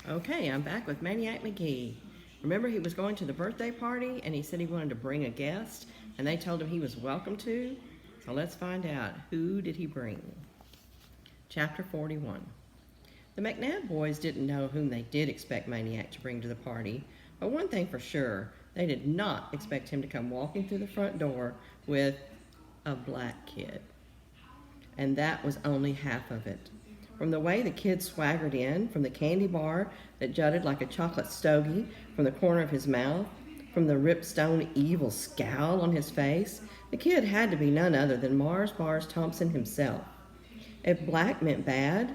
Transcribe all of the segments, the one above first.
Okay, I'm back with Maniac Magee. Remember, he was going to the birthday party and he said he wanted to bring a guest, and they told him he was welcome to? So let's find out, who did he bring? Chapter 41. The McNabb boys didn't know whom they did expect Maniac to bring to the party, but one thing for sure, they did not expect him to come walking through the front door with a black kid. And that was only half of it. From the way the kid swaggered in, from the candy bar that jutted like a chocolate stogie from the corner of his mouth, from the ripstone evil scowl on his face, the kid had to be none other than Mars Bars Thompson himself. If black meant bad,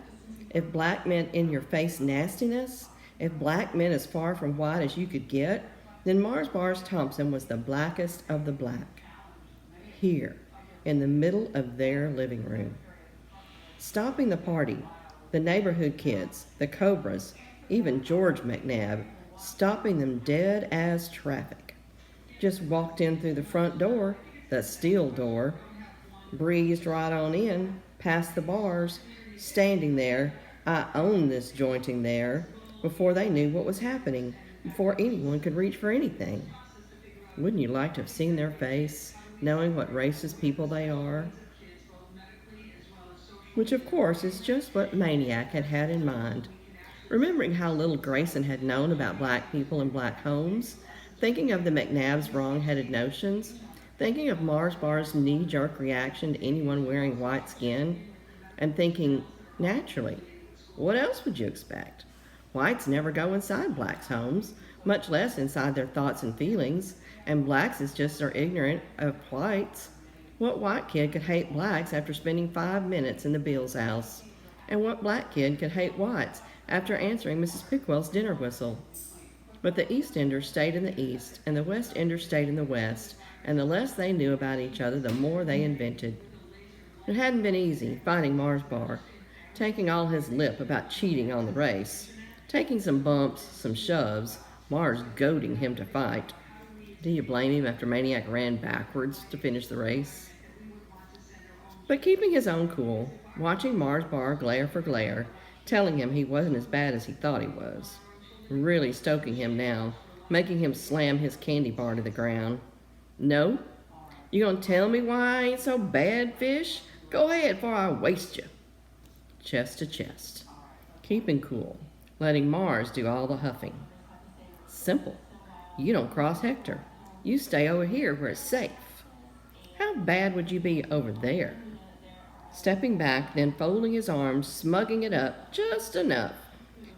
if black meant in-your-face nastiness, if black meant as far from white as you could get, then Mars Bars Thompson was the blackest of the black. Here, in the middle of their living room. Stopping the party, the neighborhood kids, the Cobras, even George McNabb, stopping them dead as traffic. Just walked in through the front door, the steel door, breezed right on in, past the bars, standing there, I own this jointing there, before they knew what was happening, before anyone could reach for anything. Wouldn't you like to have seen their face, knowing what racist people they are? Which of course is just what Maniac had had in mind. Remembering how little Grayson had known about black people and black homes, thinking of the McNabbs' wrong-headed notions, thinking of Mars Bar's knee-jerk reaction to anyone wearing white skin, and thinking, naturally, what else would you expect? Whites never go inside blacks' homes, much less inside their thoughts and feelings, and blacks is just are ignorant of whites. What white kid could hate blacks after spending 5 minutes in the Beals house? And what black kid could hate whites after answering Mrs. Pickwell's dinner whistle? But the East Enders stayed in the East, and the West Enders stayed in the West, and the less they knew about each other, the more they invented. It hadn't been easy fighting Mars Bar, taking all his lip about cheating on the race, taking some bumps, some shoves, Mars goading him to fight. Do you blame him after Maniac ran backwards to finish the race? But keeping his own cool, watching Mars Bar glare for glare, telling him he wasn't as bad as he thought he was, really stoking him now, making him slam his candy bar to the ground. No? You gonna tell me why I ain't so bad, fish? Go ahead before I waste you. Chest to chest, keeping cool, letting Mars do all the huffing. Simple. You don't cross Hector. You stay over here where it's safe. How bad would you be over there? Stepping back, then folding his arms, smugging it up just enough.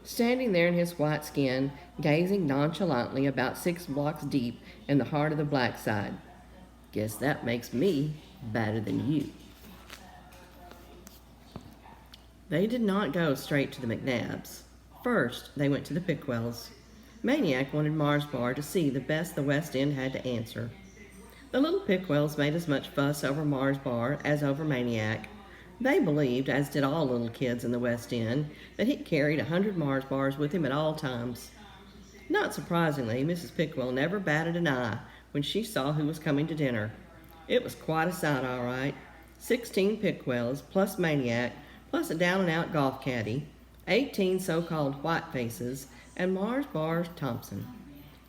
Standing there in his white skin, gazing nonchalantly about 6 blocks deep in the heart of the black side. Guess that makes me badder than you. They did not go straight to the McNabbs. First, they went to the Pickwells. Maniac wanted Mars Bar to see the best the West End had to answer. The little Pickwells made as much fuss over Mars Bar as over Maniac. They believed, as did all little kids in the West End, that he carried 100 Mars Bars with him at all times. Not surprisingly, Mrs. Pickwell never batted an eye when she saw who was coming to dinner. It was quite a sight, all right. 16 Pickwells, plus Maniac, plus a down-and-out golf caddy, 18 so-called white faces, and Mars Bar Thompson.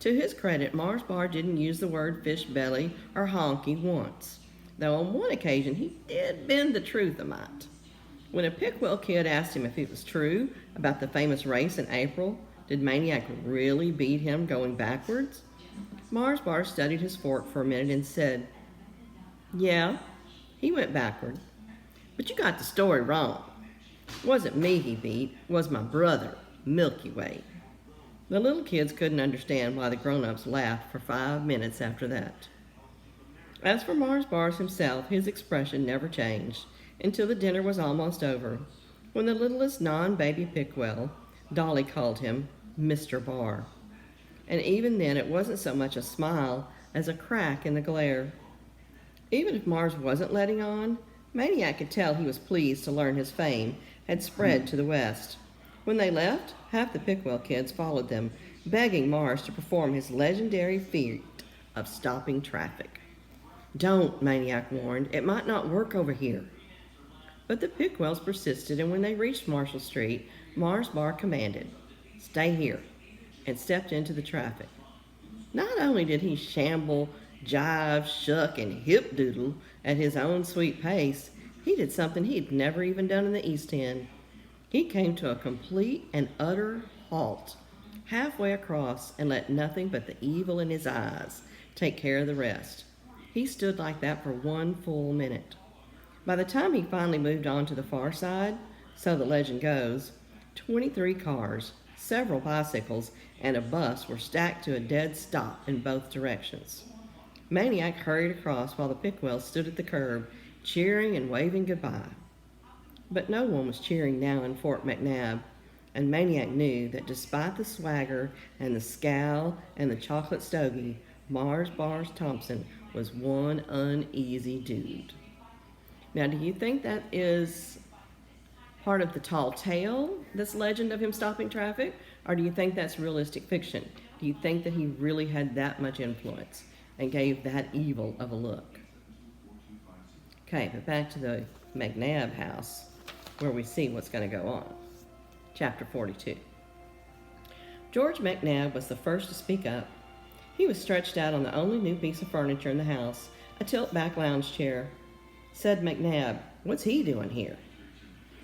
To his credit, Mars Bar didn't use the word fish belly or honky once, though on one occasion he did bend the truth a mite. When a Pickwell kid asked him if it was true about the famous race in April, did Maniac really beat him going backwards? Mars Bar studied his fork for a minute and said, yeah, he went backward. But you got the story wrong. Wasn't me he beat, was my brother, Milky Way. The little kids couldn't understand why the grown-ups laughed for 5 minutes after that. As for Mars Bars himself, his expression never changed until the dinner was almost over, when the littlest non-baby Pickwell, Dolly called him Mr. Bar. And even then it wasn't so much a smile as a crack in the glare. Even if Mars wasn't letting on, Maniac could tell he was pleased to learn his fame had spread to the West. When they left, half the Pickwell kids followed them, begging Mars to perform his legendary feat of stopping traffic. Don't, Maniac warned. It might not work over here. But the Pickwells persisted, and when they reached Marshall Street, Mars Bar commanded, Stay here, and stepped into the traffic. Not only did he shamble, jive, shuck, and hip doodle at his own sweet pace, he did something he'd never even done in the East End. He came to a complete and utter halt halfway across and let nothing but the evil in his eyes take care of the rest. He stood like that for 1 full minute. By the time he finally moved on to the far side, so the legend goes, 23 cars, several bicycles, and a bus were stacked to a dead stop in both directions. Maniac hurried across while the Pickwells stood at the curb, cheering and waving goodbye. But no one was cheering now in Fort McNabb, and Maniac knew that despite the swagger and the scowl and the chocolate stogie, Mars Bars Thompson was one uneasy dude. Now, do you think that is part of the tall tale, this legend of him stopping traffic, or do you think that's realistic fiction? Do you think that he really had that much influence and gave that evil of a look? Okay, but back to the McNabb house, where we see what's going to go on. Chapter 42. George McNabb was the first to speak up. He was stretched out on the only new piece of furniture in the house, a tilt-back lounge chair. Said McNabb, "What's he doing here?"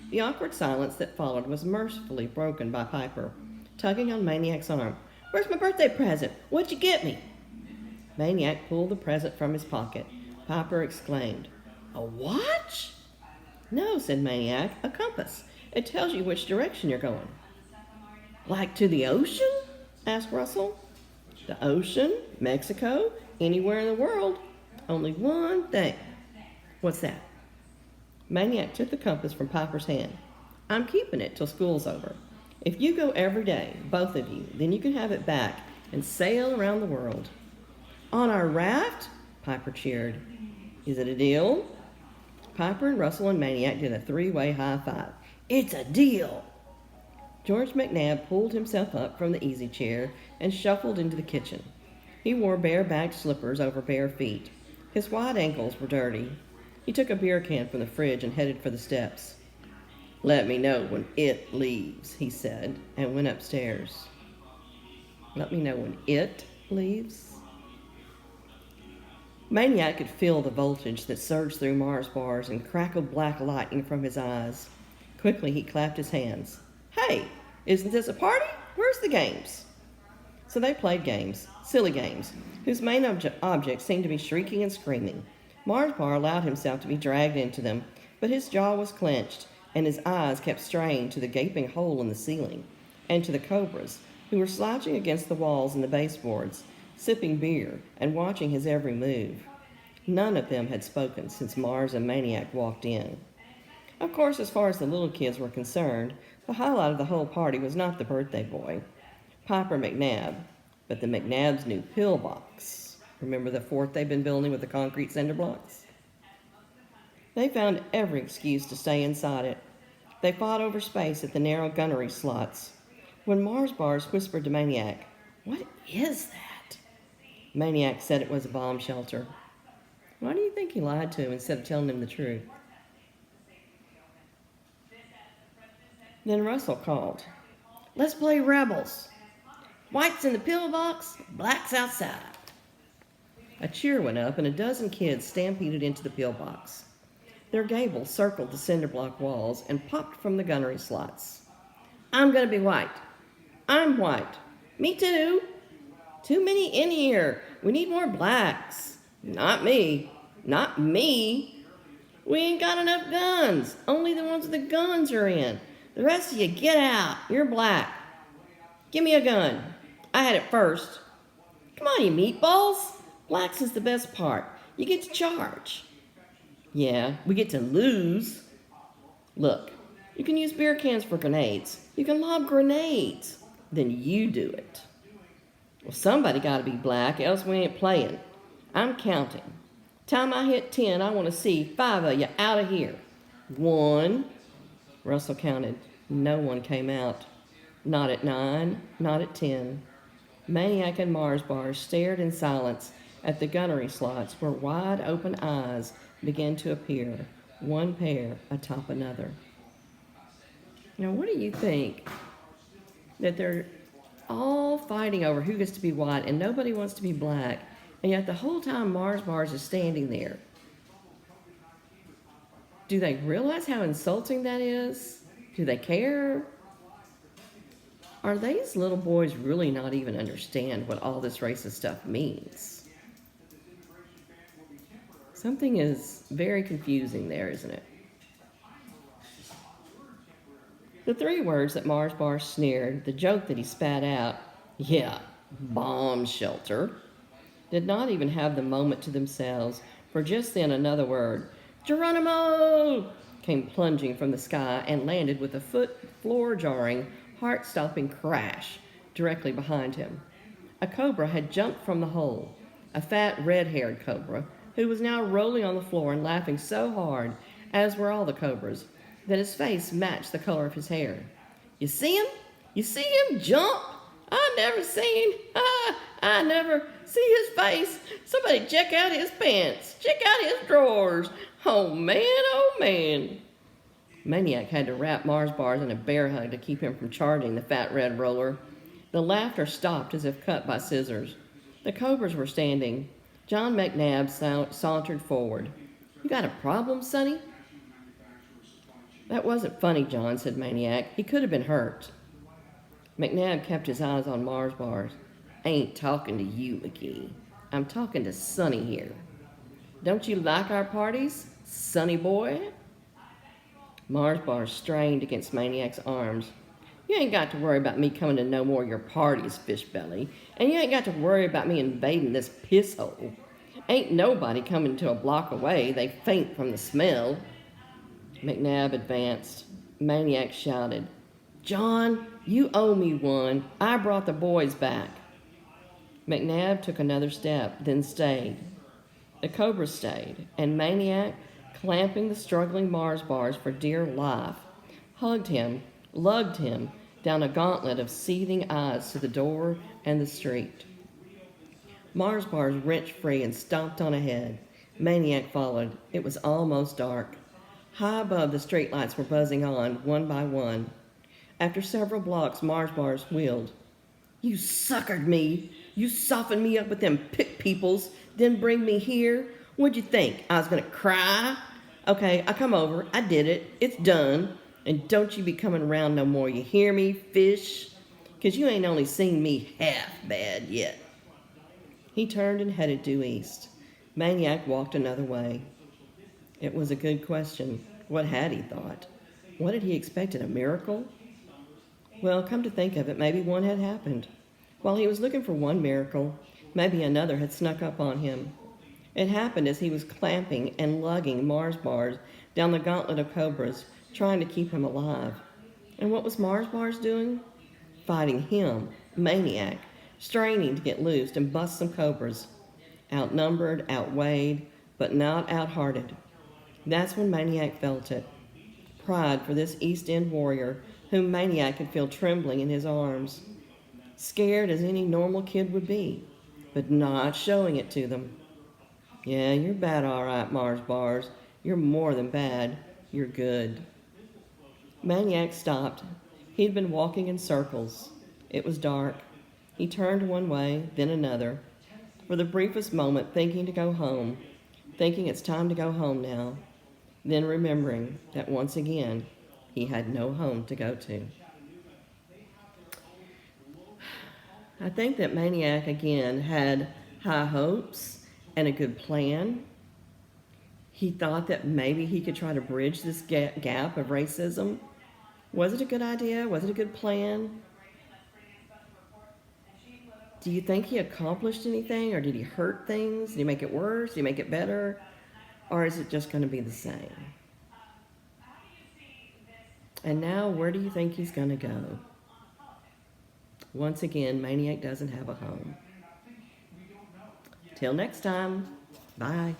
The awkward silence that followed was mercifully broken by Piper, tugging on Maniac's arm. "Where's my birthday present? What'd you get me?" Maniac pulled the present from his pocket. Piper exclaimed, "A watch?" "No," said Maniac, "a compass. It tells you which direction you're going." "Like to the ocean?" asked Russell. "The ocean, Mexico, anywhere in the world. Only one thing." "What's that?" Maniac took the compass from Piper's hand. "I'm keeping it till school's over. If you go every day, both of you, then you can have it back and sail around the world." "On our raft?" Piper cheered. "Is it a deal?" Piper and Russell and Maniac did a three-way high five. "It's a deal!" George McNabb pulled himself up from the easy chair and shuffled into the kitchen. He wore bare-backed slippers over bare feet. His wide ankles were dirty. He took a beer can from the fridge and headed for the steps. "Let me know when it leaves," he said, and went upstairs. Let me know when it leaves? Maniac could feel the voltage that surged through Mars bars and crackled black lightning from his eyes. Quickly he clapped his hands. "Hey, isn't this a party? Where's the games?" So they played games, silly games, whose main object seemed to be shrieking and screaming. Mars Bar allowed himself to be dragged into them, but his jaw was clenched, and his eyes kept straying to the gaping hole in the ceiling, and to the cobras, who were slouching against the walls and the baseboards, sipping beer and watching his every move. None of them had spoken since Mars and Maniac walked in. Of course, as far as the little kids were concerned, the highlight of the whole party was not the birthday boy, Piper McNabb, but the McNabb's new pillbox. Remember the fort they've been building with the concrete cinder blocks? They found every excuse to stay inside it. They fought over space at the narrow gunnery slots. When Mars Bars whispered to Maniac, "What is that?" Maniac said it was a bomb shelter. Why do you think he lied to him instead of telling him the truth? Then Russell called, "Let's play Rebels. White's in the pillbox, black's outside." A cheer went up and a dozen kids stampeded into the pillbox. Their gables circled the cinder block walls and popped from the gunnery slots. "I'm going to be white." "I'm white." "Me too." "Too many in here. We need more blacks." "Not me." "Not me." "We ain't got enough guns. Only the ones with the guns are in. The rest of you get out. You're black." "Give me a gun." "I had it first." "Come on, you meatballs. Blacks is the best part. You get to charge." "Yeah, we get to lose." "Look, you can use beer cans for grenades. You can lob grenades. Then you do it." "Well, somebody got to be black, else we ain't playing. I'm counting. Time I hit 10, I want to see 5 of you out of here." 1. Russell counted. No one came out. Not at 9, not at 10. Maniac and Mars Bars stared in silence at the gunnery slots where wide open eyes began to appear, one pair atop another. Now, what do you think that they're all fighting over who gets to be white and nobody wants to be black. And yet the whole time Mars Bars is standing there. Do they realize how insulting that is? Do they care? Are these little boys really not even understand what all this racist stuff means? Something is very confusing there, isn't it? The three words that Mars Bar sneered, the joke that he spat out, yeah, bomb shelter, did not even have the moment to themselves, for just then another word, Geronimo, came plunging from the sky and landed with a floor-jarring, heart-stopping crash directly behind him. A cobra had jumped from the hole, a fat, red-haired cobra, who was now rolling on the floor and laughing so hard, as were all the cobras, that his face matched the color of his hair. You see him? You see him jump? I never see his face. Somebody check out his pants. Check out his drawers. Oh man. Maniac had to wrap Mars Bars in a bear hug to keep him from charging the fat red roller. The laughter stopped as if cut by scissors. The cobras were standing. John McNabb sauntered forward. You got a problem, Sonny? That wasn't funny, John, said Maniac. He could have been hurt. McNabb kept his eyes on Mars Bars. I ain't talking to you, McGee. I'm talking to Sonny here. Don't you like our parties, Sonny boy? Mars Bars strained against Maniac's arms. You ain't got to worry about me coming to no more of your parties, Fishbelly. And you ain't got to worry about me invading this piss hole. Ain't nobody coming to a block away. They faint from the smell. McNabb advanced. Maniac shouted, John, you owe me one. I brought the boys back. McNabb took another step, then stayed. The cobra stayed, and Maniac, clamping the struggling Mars Bars for dear life, hugged him, lugged him down a gauntlet of seething eyes to the door and the street. Mars Bars wrenched free and stomped on ahead. Maniac followed. It was almost dark. High above, the streetlights were buzzing on, one by one. After several blocks, Mars Bars wheeled. You suckered me. You softened me up with them pit peoples, then bring me here. What'd you think? I was going to cry? Okay, I come over. I did it. It's done. And don't you be coming around no more. You hear me, fish? 'Cause you ain't only seen me half bad yet. He turned and headed due east. Maniac walked another way. It was a good question. What had he thought? What had he expected, a miracle? Well, come to think of it, maybe one had happened. While he was looking for one miracle, maybe another had snuck up on him. It happened as he was clamping and lugging Mars Bars down the gauntlet of cobras, trying to keep him alive. And what was Mars Bars doing? Fighting him, Maniac, straining to get loose and bust some cobras. Outnumbered, outweighed, but not outhearted. That's when Maniac felt it. Pride for this East End warrior whom Maniac could feel trembling in his arms. Scared as any normal kid would be, but not showing it to them. Yeah, you're bad all right, Mars Bars. You're more than bad. You're good. Maniac stopped. He'd been walking in circles. It was dark. He turned one way, then another, for the briefest moment thinking to go home, thinking it's time to go home now, then remembering that once again he had no home to go to. I think that Maniac again had high hopes and a good plan. He thought that maybe he could try to bridge this gap of racism. Was it a good idea? Was it a good plan? Do you think he accomplished anything, or did he hurt things? Did he make it worse? Did he make it better? Or is it just going to be the same? And now, where do you think he's going to go? Once again, Maniac doesn't have a home. Till next time, bye.